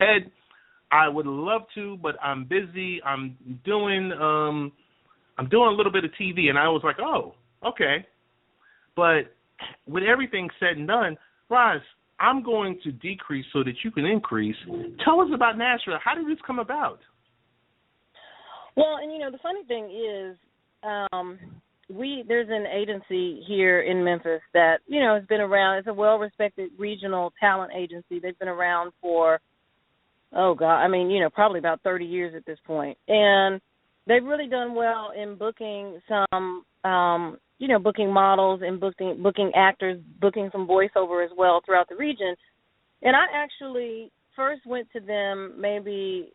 Ted, I would love to, but I'm busy. I'm doing a little bit of TV. And I was like, oh, okay. But with everything said and done, Roz, I'm going to decrease so that you can increase. Tell us about Nashville. How did this come about? Well, and, the funny thing is there's an agency here in Memphis that, has been around. It's a well-respected regional talent agency. They've been around for, probably about 30 years at this point. And they've really done well in booking some, booking models and booking actors, booking some voiceover as well throughout the region. And I actually first went to them maybe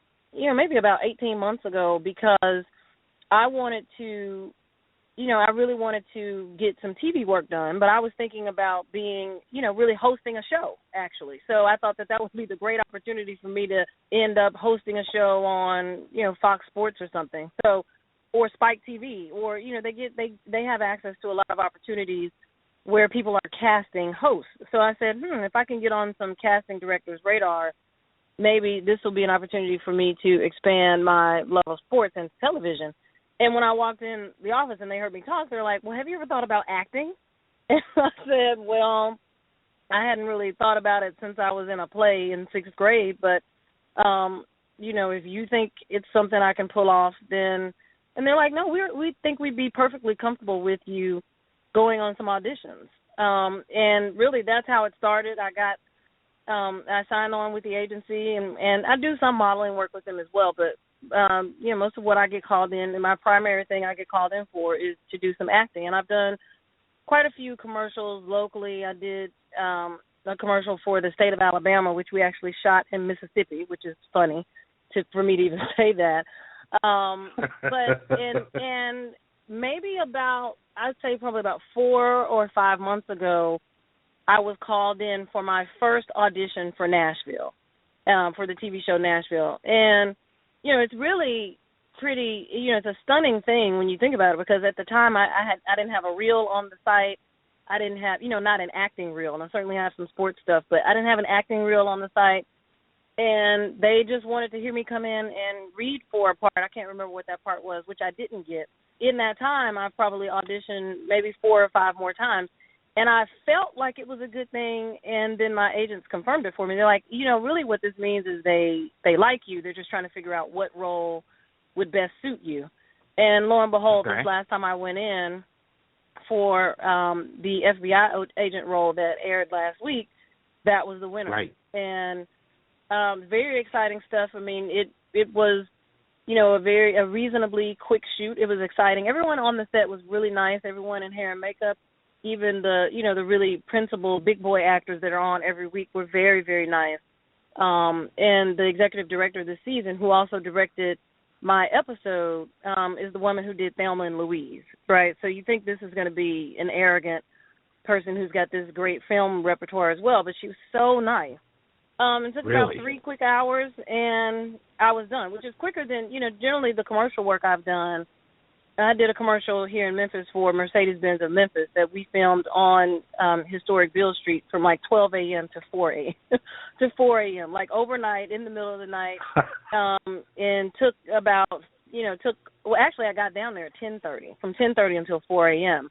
about 18 months ago because I wanted to, I really wanted to get some TV work done, but I was thinking about being, really hosting a show, actually. So I thought that would be the great opportunity for me to end up hosting a show on, Fox Sports or something. So, or Spike TV, or, they have access to a lot of opportunities where people are casting hosts. So I said, if I can get on some casting directors' radar, maybe this will be an opportunity for me to expand my love of sports and television. And when I walked in the office and they heard me talk, they're like, well, have you ever thought about acting? And I said, well, I hadn't really thought about it since I was in a play in 6th grade. But, if you think it's something I can pull off, then – and they're like, no, we think we'd be perfectly comfortable with you going on some auditions. And really that's how it started. I signed on with the agency, and I do some modeling work with them as well, but most of what I get called in, and my primary thing I get called in for is to do some acting. And I've done quite a few commercials locally. I did a commercial for the state of Alabama, which we actually shot in Mississippi, which is funny for me to even say that. But maybe I'd say probably about 4 or 5 months ago, I was called in for my first audition for Nashville, for the TV show Nashville. And, it's really pretty, it's a stunning thing when you think about it, because at the time I didn't have a reel on the site. I didn't have, not an acting reel, and I certainly have some sports stuff, but I didn't have an acting reel on the site. And they just wanted to hear me come in and read for a part. I can't remember what that part was, which I didn't get. In that time, I probably auditioned maybe 4 or 5 more times. And I felt like it was a good thing, and then my agents confirmed it for me. They're like, really what this means is they like you. They're just trying to figure out what role would best suit you. And lo and behold, This last time I went in for the FBI agent role that aired last week, that was the winner. Right. And very exciting stuff. I mean, it was, a reasonably quick shoot. It was exciting. Everyone on the set was really nice. Everyone in hair and makeup, even the really principal big boy actors that are on every week were very, very nice. And the executive director this season, who also directed my episode, is the woman who did Thelma and Louise, right? So you think this is going to be an arrogant person who's got this great film repertoire as well, but she was so nice. It took about 3 quick hours, and I was done, which is quicker than, generally the commercial work I've done. I did a commercial here in Memphis for Mercedes-Benz of Memphis that we filmed on historic Beale Street from like 12 a.m. to 4 a.m. to 4 a.m., like overnight in the middle of the night, and took about, actually I got down there at 10:30, from 10:30 until 4 a.m.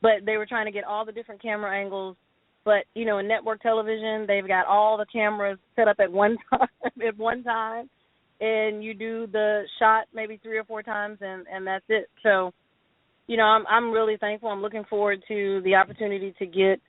But they were trying to get all the different camera angles. But, in network television, they've got all the cameras set up at one time, and you do the shot maybe 3 or 4 times, and that's it. So, I'm really thankful. I'm looking forward to the opportunity to get,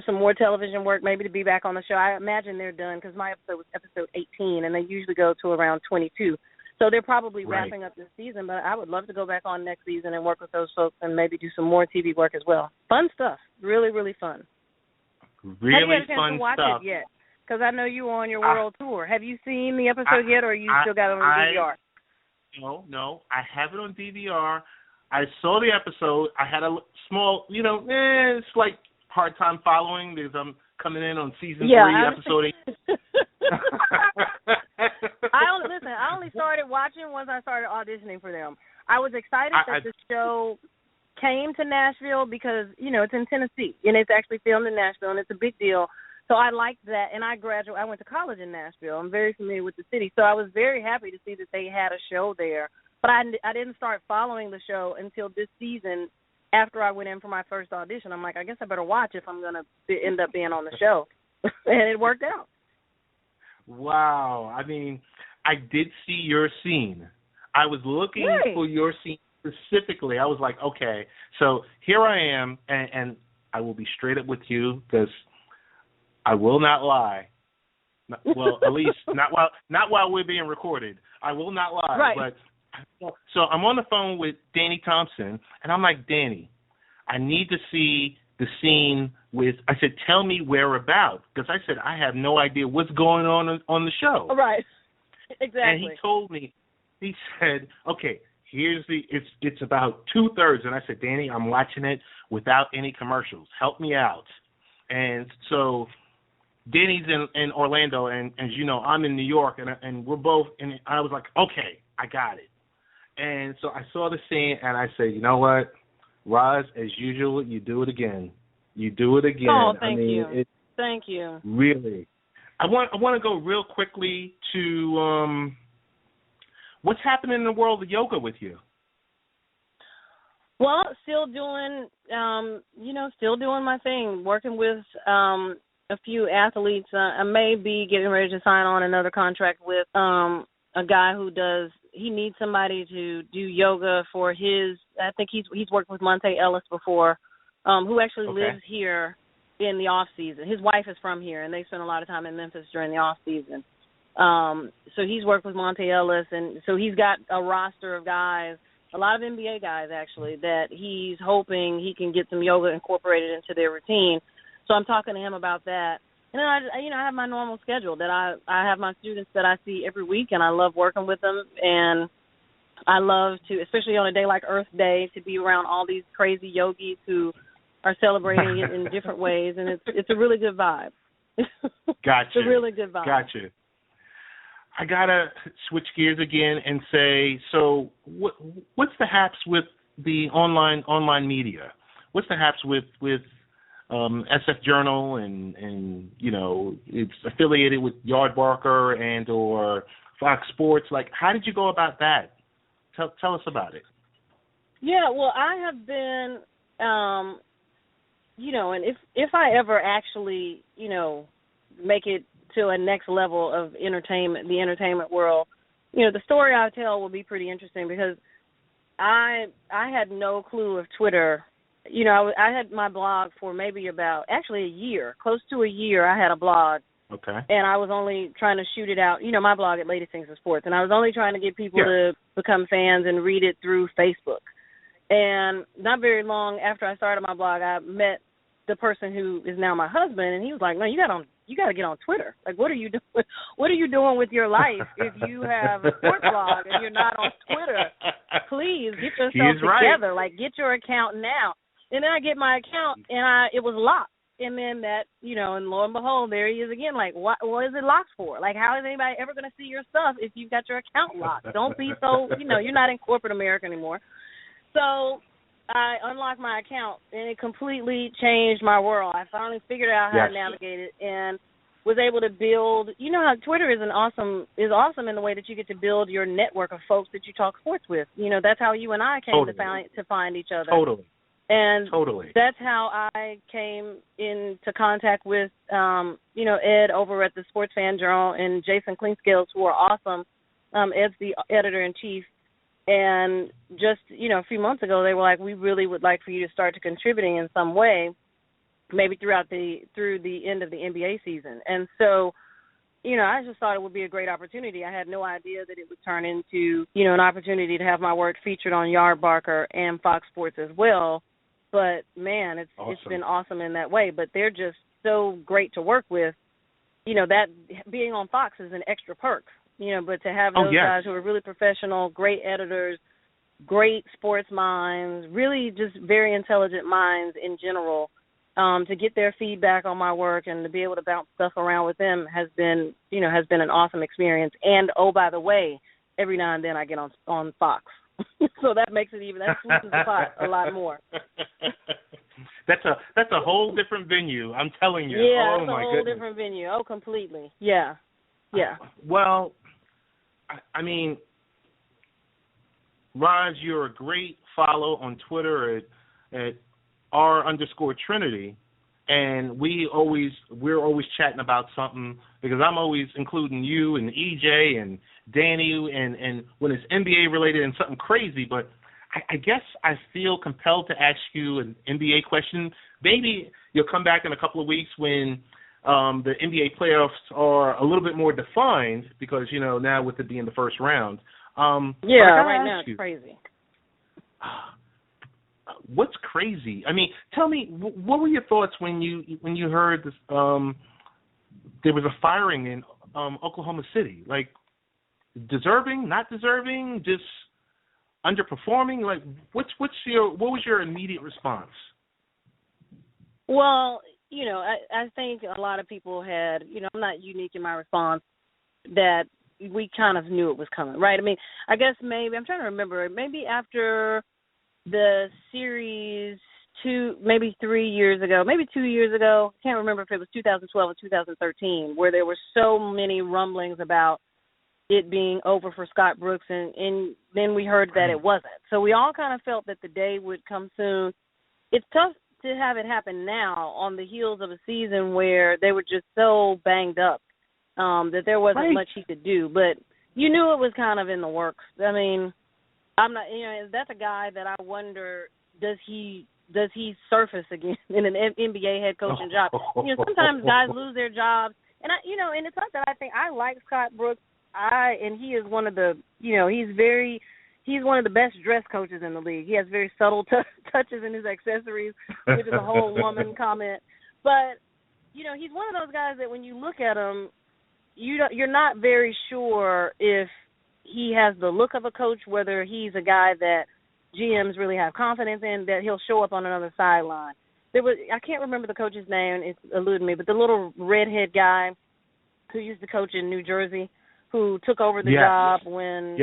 some more television work, maybe to be back on the show. I imagine they're done because my episode was episode 18, and they usually go to around 22. So they're probably wrapping up this season, but I would love to go back on next season and work with those folks and maybe do some more TV work as well. Fun stuff. Really, really fun. Really have you had a chance fun to watch stuff. it yet? Because I know you were on your world tour. Have you seen the episode yet, or you still got it on DVR? No, I have it on DVR. I saw the episode. I had a small, it's like hard time following because I'm coming in on season 3, episode 8. I only started watching once I started auditioning for them. I was excited that the show came to Nashville because, it's in Tennessee, and it's actually filmed in Nashville, and it's a big deal So I liked that, and I went to college in Nashville. I'm very familiar with the city, so I was very happy to see that they had a show there. But I didn't start following the show until this season. After I went in for my first audition, I'm like, I guess I better watch if I'm going to end up being on the show. And it worked out. Wow. I mean, I did see your scene. I was looking for your scene specifically. I was like, okay, so here I am, and I will be straight up with you because I will not lie. Well, at least not while we're being recorded. I will not lie. Right. But so I'm on the phone with Danny Thompson, and I'm like, Danny, I need to see the scene with, I said, tell me where about, because I said, I have no idea what's going on the show. Right, exactly. And he told me, he said, okay, it's about 2/3. And I said, Danny, I'm watching it without any commercials. Help me out. And so Danny's in Orlando, and as you know, I'm in New York, and we're both, and I was like, okay, I got it. And so I saw the scene, and I said, you know what, Roz, as usual, you do it again. You do it again. Oh, thank you. Thank you. Really. I want to go real quickly to what's happening in the world of yoga with you. Well, still doing my thing, working with a few athletes. I may be getting ready to sign on another contract with a guy he needs somebody to do yoga for his, I think he's worked with Monte Ellis before, who actually lives here in the off season. His wife is from here, and they spend a lot of time in Memphis during the off season. So he's worked with Monte Ellis, and so he's got a roster of guys, a lot of NBA guys actually, that he's hoping he can get some yoga incorporated into their routine. So I'm talking to him about that. And then I have my normal schedule that I have my students that I see every week, and I love working with them. And I love to, especially on a day like Earth Day, to be around all these crazy yogis who are celebrating it in different ways, and it's a really good vibe. Gotcha. It's a really good vibe. Gotcha. I gotta switch gears again and say, so what's the haps with the online media? What's the haps with SF Journal and you know, it's affiliated with Yardbarker and or Fox Sports? Like, how did you go about that? Tell us about it. Yeah, well, I have been, you know, and if I ever actually, you know, make it to a next level of the entertainment world, you know, the story I tell will be pretty interesting because I had no clue of Twitter. You know, I had my blog for maybe a year, close to a year. I had a blog. Okay. And I was only trying to shoot it out, you know, my blog at Lady Things of Sports, and I was only trying to get people to become fans and read it through Facebook. And not very long after I started my blog, I met the person who is now my husband, and he was like, "No, you got to get on Twitter. Like, what are you doing? What are you doing with your life if you have a sports blog and you're not on Twitter? Please get yourself together. Right. Like, get your account now." And then I get my account, and it was locked. And then that, you know, and lo and behold, there he is again. Like, what is it locked for? Like, how is anybody ever going to see your stuff if you've got your account locked? Don't be so, you know, you're not in corporate America anymore. So I unlocked my account, and it completely changed my world. I finally figured out how to navigate it and was able to build. You know how Twitter is awesome in the way that you get to build your network of folks that you talk sports with. You know, that's how you and I came to find each other. Totally. And that's how I came into contact with, you know, Ed over at the Sports Fan Journal and Jason Cleanscales, who are awesome. Ed's the editor-in-chief. And just, you know, a few months ago, they were like, we really would like for you to start to contributing in some way, maybe through the end of the NBA season. And so, you know, I just thought it would be a great opportunity. I had no idea that it would turn into, you know, an opportunity to have my work featured on Yardbarker and Fox Sports as well. But, man, it's been awesome in that way. But they're just so great to work with. You know, that being on Fox is an extra perk, you know, but to have those guys who are really professional, great editors, great sports minds, really just very intelligent minds in general, to get their feedback on my work and to be able to bounce stuff around with them has been an awesome experience. And, oh, by the way, every now and then I get on Fox. So that makes it even, that sweetens the pot a lot more. That's a whole different venue, I'm telling you. Yeah, oh, it's a my whole goodness. different venue. Oh, completely. Yeah. Yeah. Well, I mean, Raj, you're a great follow on Twitter at R_Trinity, and we're always chatting about something, because I'm always including you and EJ and Danny, and when it's NBA related and something crazy. But I guess I feel compelled to ask you an NBA question. Maybe you'll come back in a couple of weeks when the NBA playoffs are a little bit more defined, because, now with it being the first round. Right now it's crazy. What's crazy? I mean, tell me, what were your thoughts when you heard this, there was a firing in Oklahoma City? Like, deserving, not deserving, just underperforming? Like, what was your immediate response? Well, I think a lot of people had, I'm not unique in my response, that we kind of knew it was coming, right? I mean, I guess maybe, I'm trying to remember, maybe after the series 2 years ago, maybe 2 years ago, I can't remember if it was 2012 or 2013, where there were so many rumblings about it being over for Scott Brooks, and then we heard that it wasn't. So we all kind of felt that the day would come soon. It's tough to have it happen now on the heels of a season where they were just so banged up that there wasn't much he could do. But you knew it was kind of in the works. I mean, I'm not, that's a guy that I wonder, does he surface again in an NBA head coaching job? Sometimes guys lose their jobs, and and it's not that I think, I like Scott Brooks. And he is one of the, he's one of the best dressed coaches in the league. He has very subtle touches in his accessories, which is a whole woman comment. But, he's one of those guys that when you look at him, you're not very sure if he has the look of a coach, whether he's a guy that GMs really have confidence in, that he'll show up on another sideline. I can't remember the coach's name, it's eluding me, but the little redhead guy who used to coach in New Jersey, who took over the job when,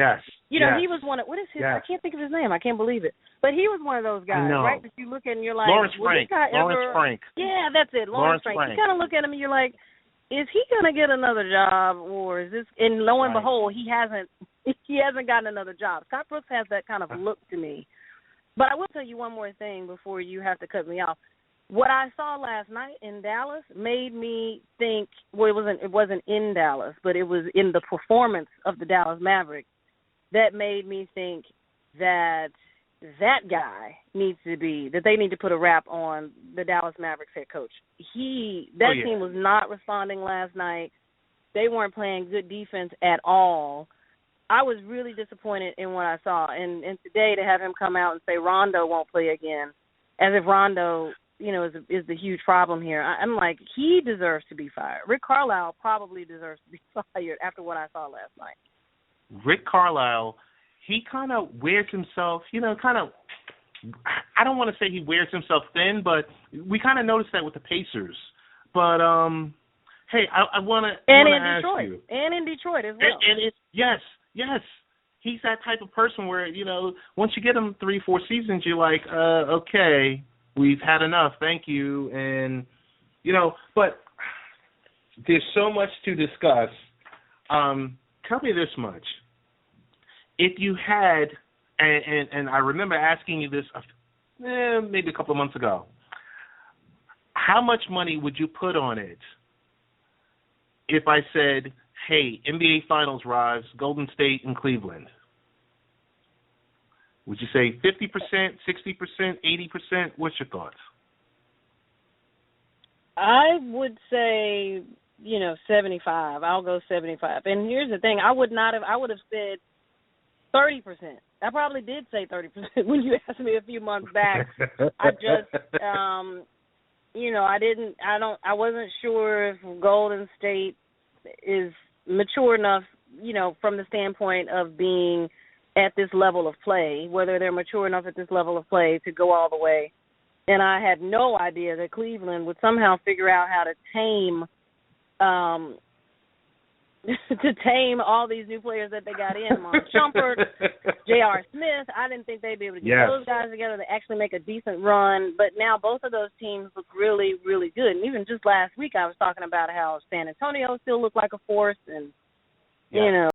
he was one of, what is his, I can't think of his name, I can't believe it. But he was one of those guys, right, that you look at and you're like, Lawrence Frank. Yeah, that's it, Lawrence Frank. You kind of look at him and you're like, is he going to get another job, or is this, and lo and behold, he hasn't gotten another job. Scott Brooks has that kind of look to me. But I will tell you one more thing before you have to cut me off. What I saw last night in Dallas made me think, well, it wasn't in Dallas, but it was in the performance of the Dallas Mavericks that made me think that guy that they need to put a wrap on the Dallas Mavericks head coach. Team was not responding last night. They weren't playing good defense at all. I was really disappointed in what I saw. And today to have him come out and say Rondo won't play again, as if Rondo, is the huge problem here. I'm like, he deserves to be fired. Rick Carlisle probably deserves to be fired after what I saw last night. Rick Carlisle, he kind of wears himself, I don't want to say he wears himself thin, but we kind of noticed that with the Pacers. But, hey, I want to ask you. And in Detroit as well. Yes. He's that type of person where, once you get him 3-4 seasons, you're like, okay, we've had enough, thank you. And, but there's so much to discuss. Tell me this much. If you had, and I remember asking you this maybe a couple of months ago, how much money would you put on it if I said, hey, NBA Finals rise, Golden State and Cleveland? Would you say 50%, 60%, 80%? What's your thoughts? I would say, 75. I'll go 75. And here's the thing. I would have said 30%. I probably did say 30% when you asked me a few months back. I just, I wasn't sure if Golden State is mature enough, from the standpoint of being at this level of play, whether they're mature enough at this level of play to go all the way. And I had no idea that Cleveland would somehow figure out how to tame to tame all these new players that they got in. Mark Shumpert, J.R. Smith. I didn't think they'd be able to get those guys together to actually make a decent run. But now both of those teams look really, really good. And even just last week I was talking about how San Antonio still looked like a force. And, you know,